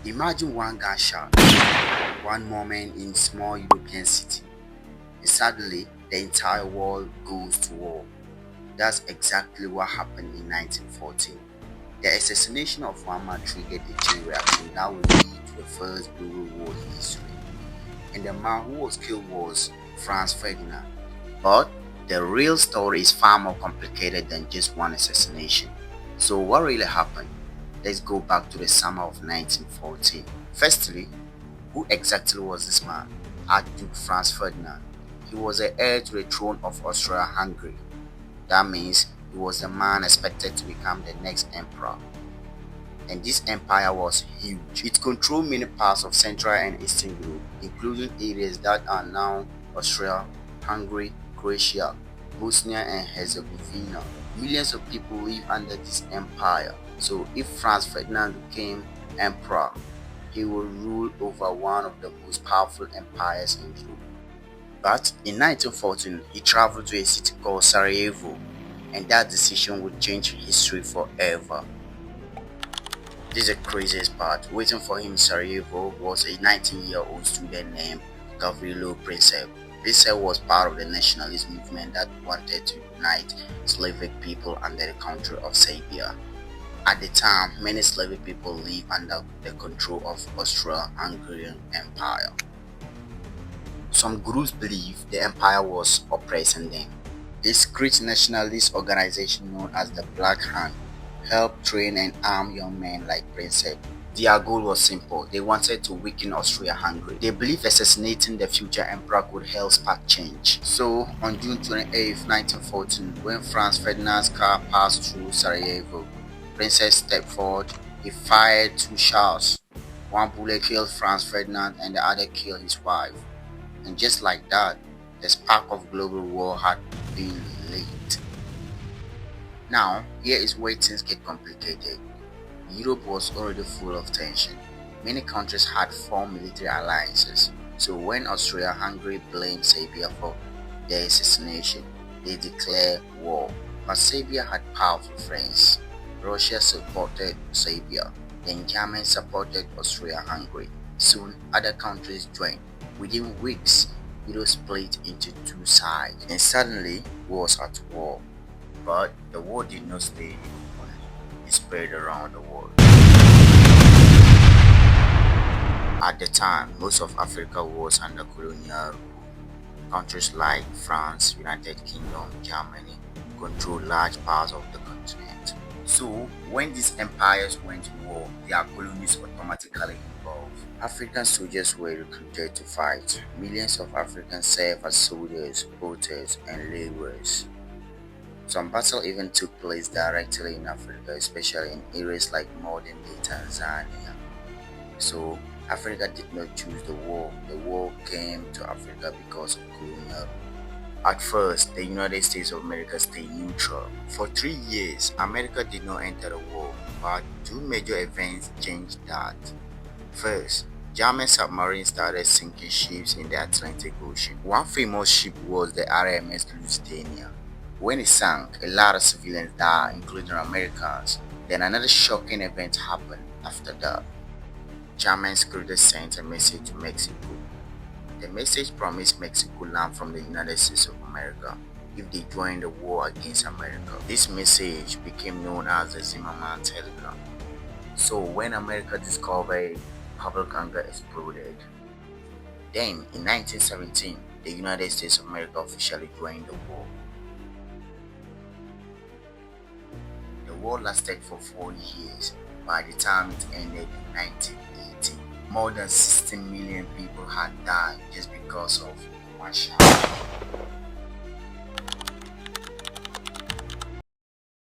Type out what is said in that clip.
Imagine one gunshot, one moment in small European city, and suddenly the entire world goes to war. That's exactly what happened in 1914. The assassination of one man triggered a chain reaction that would lead to the first global war in history. And the man who was killed was Franz Ferdinand. But the real story is far more complicated than just one assassination. So what really happened? Let's go back to the summer of 1914. Firstly, who exactly was this man? Archduke Franz Ferdinand. He was the heir to the throne of Austria-Hungary. That means he was the man expected to become the next emperor. And this empire was huge. It controlled many parts of Central and Eastern Europe, including areas that are now Austria, Hungary, Croatia, Bosnia and Herzegovina. Millions of people live under this empire. So if Franz Ferdinand became emperor, he would rule over one of the most powerful empires in Europe. But in 1914, he traveled to a city called Sarajevo, and that decision would change history forever. This is the craziest part. Waiting for him in Sarajevo was a 19-year-old student named Gavrilo Princip. Princip was part of the nationalist movement that wanted to unite Slavic people under the country of Serbia. At the time, many Slavic people lived under the control of Austro-Hungarian Empire. Some groups believed the empire was oppressing them. A secret nationalist organization known as the Black Hand helped train and arm young men like Princip. Their goal was simple. They wanted to weaken Austria-Hungary. They believed assassinating the future emperor could help spark change. So, on June 28, 1914, when Franz Ferdinand's car passed through Sarajevo, Princip stepped forward. He fired 2 shots. One bullet killed Franz Ferdinand and the other killed his wife. And just like that, the spark of global war had been lit. Now, here is where things get complicated. Europe was already full of tension. Many countries had formed military alliances. So when Austria-Hungary blamed Serbia for their assassination, they declared war. But Serbia had powerful friends. Russia supported Serbia, then Germany supported Austria-Hungary. Soon, other countries joined. Within weeks, Europe split into 2 sides, and suddenly was at war. But the war did not stay in one. It spread around the world. At the time, most of Africa was under colonial rule. Countries like France, United Kingdom, Germany controlled large parts of the continent. So, when these empires went to war, their colonies automatically involved. African soldiers were recruited to fight. Millions of Africans served as soldiers, porters, and laborers. Some battles even took place directly in Africa, especially in areas like modern-day Tanzania. So, Africa did not choose the war. The war came to Africa because of colonial. At first, the United States of America stayed neutral. For 3 years, America did not enter the war, but 2 major events changed that. First, German submarines started sinking ships in the Atlantic Ocean. One famous ship was the RMS Lusitania. When it sank, a lot of civilians died, including Americans. Then another shocking event happened after that. Germans could sent a message to Mexico. The message promised Mexico land from the United States of America if they joined the war against America. This message became known as the Zimmerman Telegram. So when America discovered, public anger exploded. Then in 1917, the United States of America officially joined the war. The war lasted for 4 years. By the time it ended in 1980, more than 16 million people had died just because of one shot.